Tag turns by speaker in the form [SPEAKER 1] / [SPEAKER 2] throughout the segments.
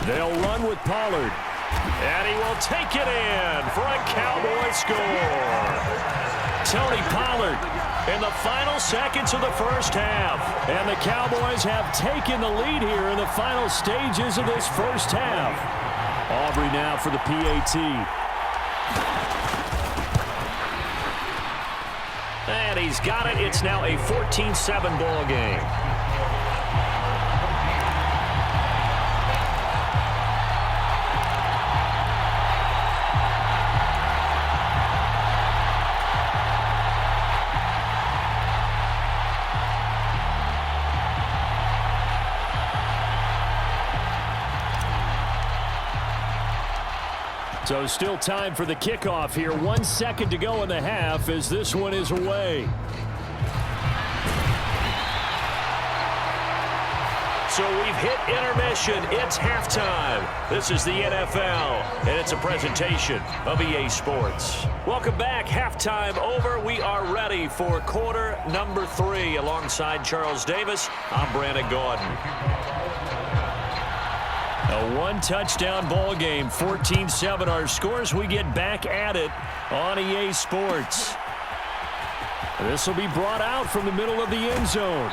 [SPEAKER 1] They'll run with Pollard. And he will take it in for a Cowboy score. Tony Pollard in the final seconds of the first half. And the Cowboys have taken the lead here in the final stages of this first half. Aubrey now for the PAT. And he's got it. It's now a 14-7 ball game. So still time for the kickoff here. 1 second to go in the half as this one is away. So we've hit intermission. It's halftime. This is the NFL, and it's a presentation of EA Sports. Welcome back. Halftime over. We are ready for quarter number 3. Alongside Charles Davis, I'm Brandon Gaudin. A one-touchdown ball game, 14-7 our scores. We get back at it on EA Sports. This will be brought out from the middle of the end zone.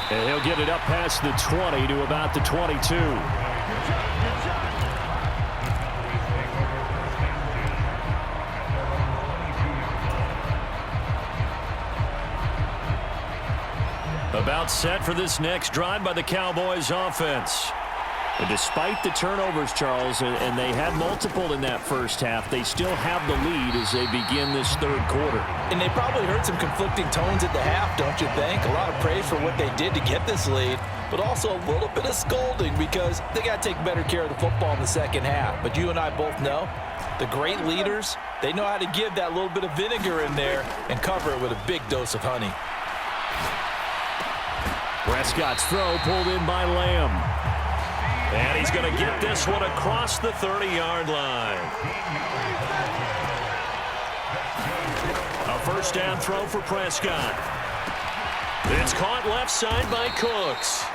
[SPEAKER 1] And he'll get it up past the 20 to about the 22. About set for this next drive by the Cowboys offense. And despite the turnovers, Charles, and they had multiple in that first half, they still have the lead as they begin this third quarter.
[SPEAKER 2] And they probably heard some conflicting tones at the half, don't you think? A lot of praise for what they did to get this lead, but also a little bit of scolding because they got to take better care of the football in the second half. But you and I both know the great leaders, they know how to give that little bit of vinegar in there and cover it with a big dose of honey.
[SPEAKER 1] Prescott's throw pulled in by Lamb. And he's going to get this one across the 30-yard line. A first down throw for Prescott. It's caught left side by Cooks.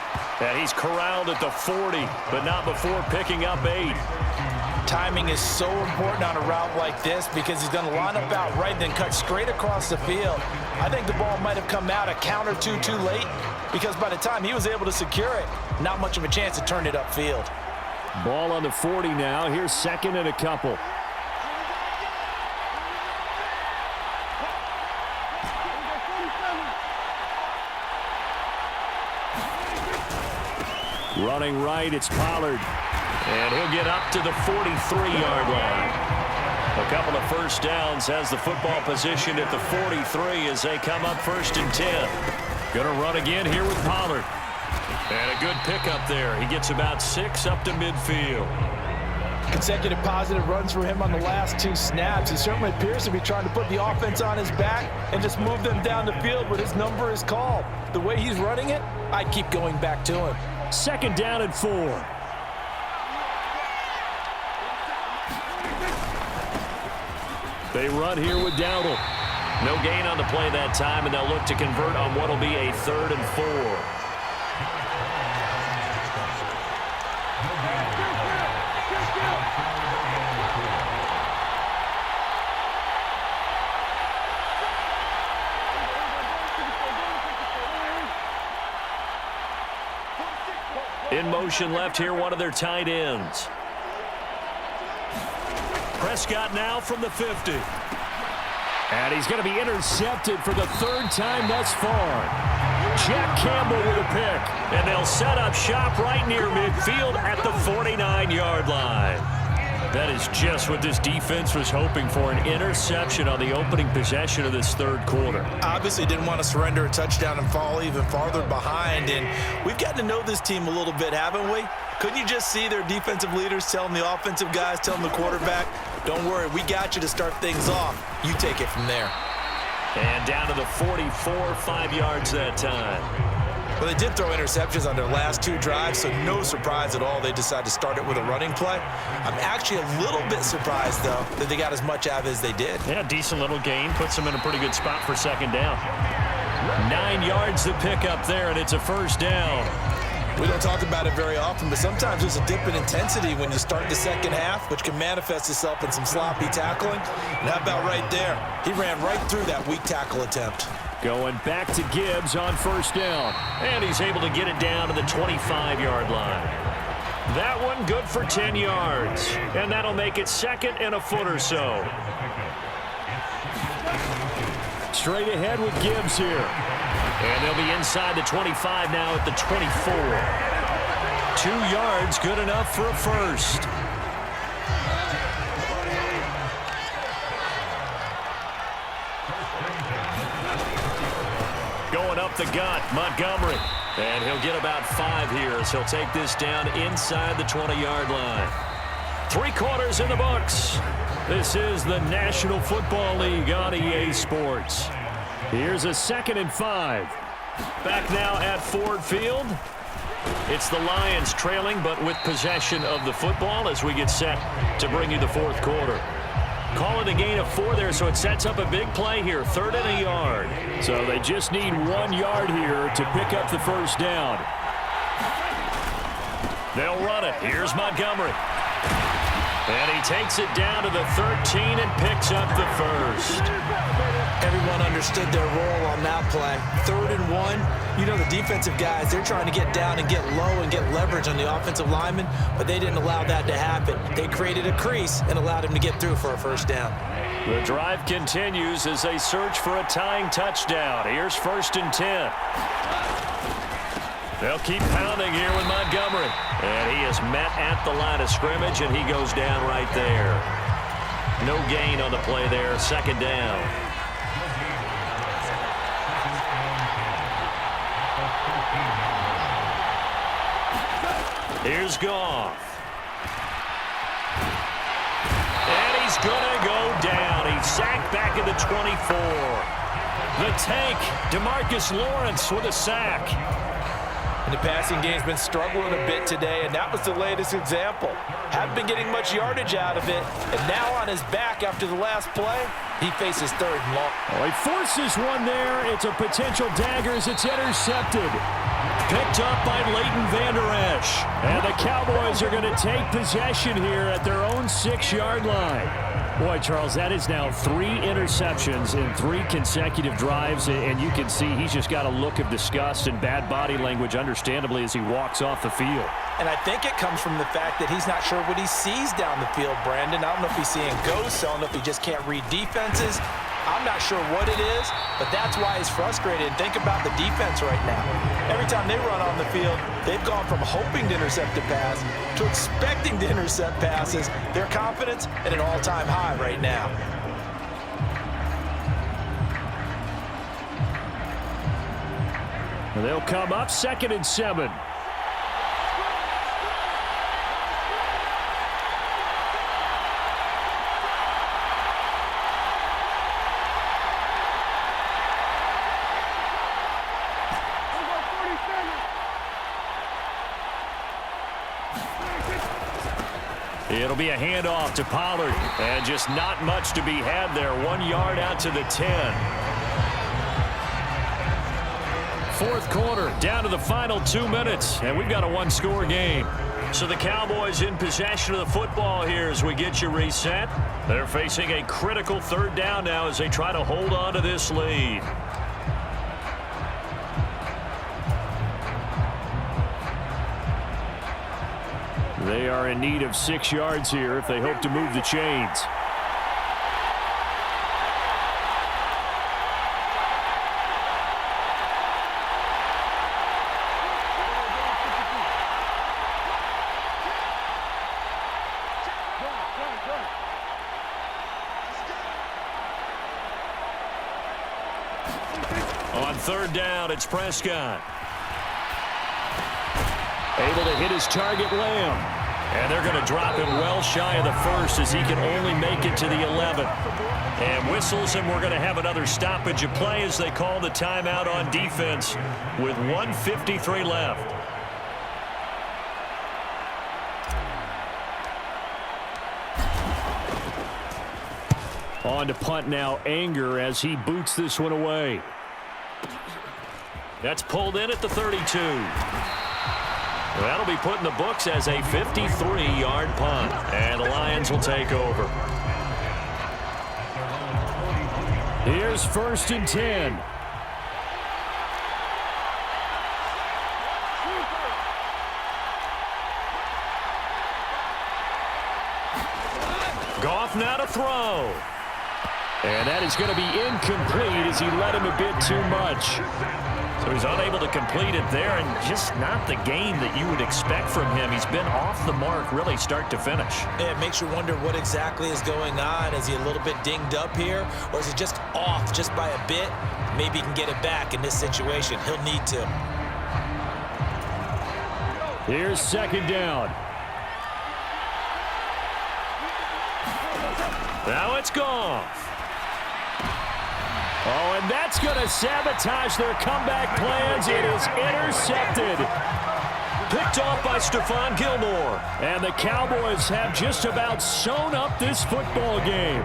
[SPEAKER 1] And he's corralled at the 40, but not before picking up 8.
[SPEAKER 2] Timing is so important on a route like this because he's going to line up out right and then cut straight across the field. I think the ball might have come out a count or two too late because by the time he was able to secure it, not much of a chance to turn it upfield.
[SPEAKER 1] Ball on the 40 now. Here's second and a couple. Running right, it's Pollard. And he'll get up to the 43-yard line. A couple of first downs has the football positioned at the 43 as they come up 1st and 10. Going to run again here with Pollard. And a good pickup there. He gets about 6 up to midfield.
[SPEAKER 2] Consecutive positive runs for him on the last 2 snaps. He certainly appears to be trying to put the offense on his back and just move them down the field when his number is called. The way he's running it, I'd keep going back to him.
[SPEAKER 1] 2nd down and 4. They run here with Dowdle. No gain on the play that time, and they'll look to convert on what will be a 3rd and 4. In motion left here, one of their tight ends. Prescott now from the 50. And he's going to be intercepted for the 3rd time thus far. Jack Campbell with a pick. And they'll set up shop right near midfield at the 49-yard line. That is just what this defense was hoping for, an interception on the opening possession of this third quarter.
[SPEAKER 2] Obviously didn't want to surrender a touchdown and fall even farther behind. And we've gotten to know this team a little bit, haven't we? Couldn't you just see their defensive leaders telling the offensive guys, telling the quarterback, don't worry, we got you to start things off. You take it from there.
[SPEAKER 1] And down to the 44, 5 yards that time.
[SPEAKER 2] Well, they did throw interceptions on their last 2 drives, so no surprise at all they decided to start it with a running play. I'm actually a little bit surprised, though, that they got as much out of it as they did.
[SPEAKER 1] Yeah, decent little gain. Puts them in a pretty good spot for 2nd down. 9 yards to pick up there, and it's a 1st down.
[SPEAKER 2] We don't talk about it very often, but sometimes there's a dip in intensity when you start the second half, which can manifest itself in some sloppy tackling. And how about right there? He ran right through that weak tackle attempt.
[SPEAKER 1] Going back to Gibbs on first down. And he's able to get it down to the 25-yard line. That one good for 10 yards. And that'll make it second and a foot or so. Straight ahead with Gibbs here. And they'll be inside the 25 now at the 24. 2 yards, good enough for a first. Going up the gut, Montgomery. And he'll get about 5 here as he'll take this down inside the 20-yard line. 3 quarters in the books. This is the National Football League on EA Sports. Here's a 2nd and 5. Back now at Ford Field. It's the Lions trailing, but with possession of the football as we get set to bring you the fourth quarter. Call it a gain of 4 there, so it sets up a big play here. 3rd and a yard. So they just need 1 yard here to pick up the first down. They'll run it. Here's Montgomery. And he takes it down to the 13 and picks up the first.
[SPEAKER 2] Everyone understood their role on that play. 3rd and 1. You know the defensive guys, they're trying to get down and get low and get leverage on the offensive lineman, but they didn't allow that to happen. They created a crease and allowed him to get through for a first down.
[SPEAKER 1] The drive continues as they search for a tying touchdown. Here's 1st and 10. They'll keep pounding here with Montgomery. And he is met at the line of scrimmage, and he goes down right there. No gain on the play there. 2nd down. Here's Goff. And he's going to go down. He's sacked back at the 24. The tank, DeMarcus Lawrence with a sack.
[SPEAKER 2] And the passing game's been struggling a bit today, and that was the latest example. Haven't been getting much yardage out of it, and now on his back after the last play, he faces 3rd and long.
[SPEAKER 1] Well, he forces one there. It's a potential dagger as it's intercepted. Picked up by Leighton Vander Esch. And the Cowboys are going to take possession here at their own 6-yard line. Boy, Charles, that is now 3 interceptions in 3 consecutive drives, and you can see he's just got a look of disgust and bad body language, understandably, as he walks off the field.
[SPEAKER 2] And I think it comes from the fact that he's not sure what he sees down the field, Brandon. I don't know if he's seeing ghosts. I don't know if he just can't read defenses. I'm not sure what it is, but that's why he's frustrated. And think about the defense right now. Every time they run on the field, they've gone from hoping to intercept a pass to expecting to intercept passes. Their confidence at an all-time high right now.
[SPEAKER 1] And they'll come up 2nd and 7. It'll be a handoff to Pollard, and just not much to be had there. 1 yard out to the 10. 4th quarter, down to the final 2 minutes, and we've got a 1-score game. So the Cowboys in possession of the football here as we get you reset. They're facing a critical 3rd down now as they try to hold on to this lead. They are in need of 6 yards here if they hope to move the chains. On 3rd down, it's Prescott. Able to hit his target, Lamb. And they're going to drop him well shy of the 1st as he can only make it to the 11th. And whistles, and we're going to have another stoppage of play as they call the timeout on defense with 1:53 left. On to punt now, Anger, as he boots this one away. That's pulled in at the 32. That'll be put in the books as a 53-yard punt. And the Lions will take over. Here's 1st and 10. Goff now to throw. And that is going to be incomplete as he led him a bit too much. So he's unable to complete it there, and just not the game that you would expect from him. He's been off the mark really start to finish.
[SPEAKER 2] Yeah, it makes you wonder what exactly is going on. Is he a little bit dinged up here, or is he just off just by a bit? Maybe he can get it back in this situation. He'll need to.
[SPEAKER 1] Here's 2nd down. Now it's Goff. Oh, and that's going to sabotage their comeback plans. It is intercepted. Picked off by Stephon Gilmore. And the Cowboys have just about sewn up this football game.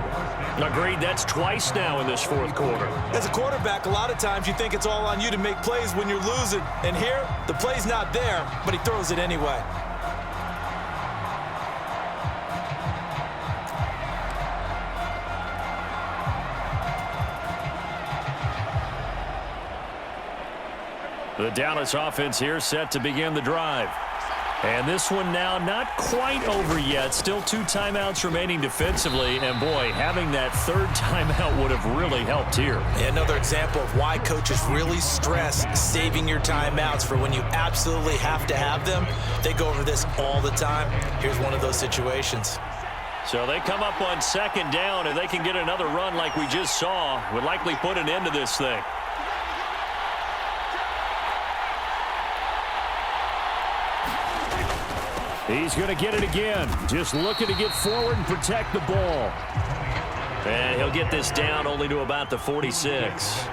[SPEAKER 1] Agreed, that's twice now in this 4th quarter.
[SPEAKER 2] As a quarterback, a lot of times you think it's all on you to make plays when you're losing. And here, the play's not there, but he throws it anyway.
[SPEAKER 1] The Dallas offense here set to begin the drive. And this one now not quite over yet. Still 2 timeouts remaining defensively. And, boy, having that 3rd timeout would have really helped here.
[SPEAKER 2] Another example of why coaches really stress saving your timeouts for when you absolutely have to have them. They go over this all the time. Here's one of those situations.
[SPEAKER 1] So they come up on 2nd down, and they can get another run like we just saw. Would likely put an end to this thing. He's going to get it again. Just looking to get forward and protect the ball. And he'll get this down only to about the 46.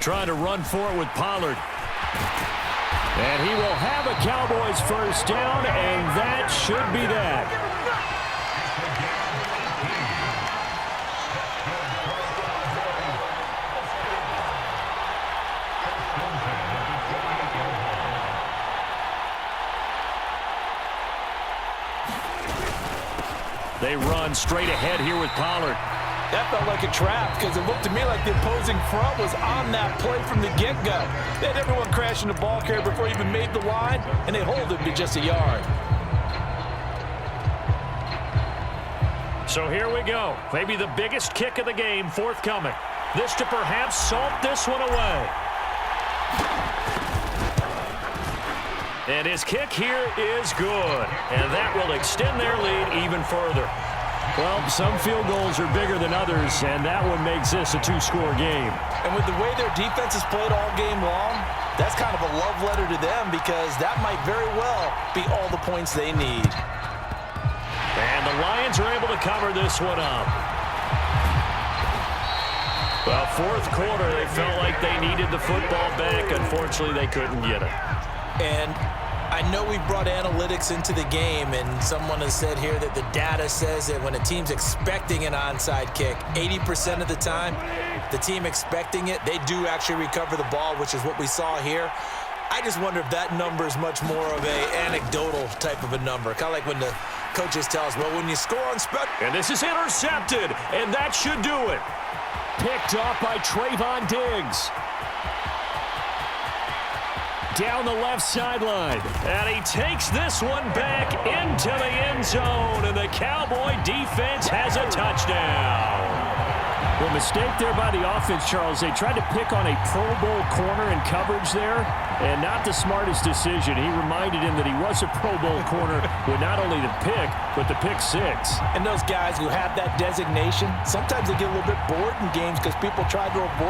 [SPEAKER 1] Trying to run for it with Pollard. And he will have a Cowboys 1st down, and that should be that. They run straight ahead here with Pollard.
[SPEAKER 2] That felt like a trap because it looked to me like the opposing front was on that play from the get-go. They had everyone crashing the ball carrier before he even made the line, and they hold him to just a yard.
[SPEAKER 1] So here we go. Maybe the biggest kick of the game forthcoming. This to perhaps salt this one away. And his kick here is good. And that will extend their lead even further. Well, some field goals are bigger than others, and that one makes this a 2-score game.
[SPEAKER 2] And with the way their defense has played all game long, that's kind of a love letter to them because that might very well be all the points they need.
[SPEAKER 1] And the Lions are able to cover this one up. Well, 4th quarter, they felt like they needed the football back. Unfortunately, they couldn't get it.
[SPEAKER 2] And I know we brought analytics into the game, and someone has said here that the data says that when a team's expecting an onside kick, 80% of the time, the team expecting it, they do actually recover the ball, which is what we saw here. I just wonder if that number is much more of a anecdotal type of a number, kind of like when the coaches tell us, well, when you score on special.
[SPEAKER 1] And this is intercepted, and that should do it. Picked off by Trayvon Diggs. Down the left sideline. And he takes this one back into the end zone. And the Cowboy defense has a touchdown. Well, mistake there by the offense, Charles. They tried to pick on a Pro Bowl corner in coverage there, and not the smartest decision. He reminded him that he was a Pro Bowl corner with not only the pick, but the pick 6.
[SPEAKER 2] And those guys who have that designation, sometimes they get a little bit bored in games because people try to avoid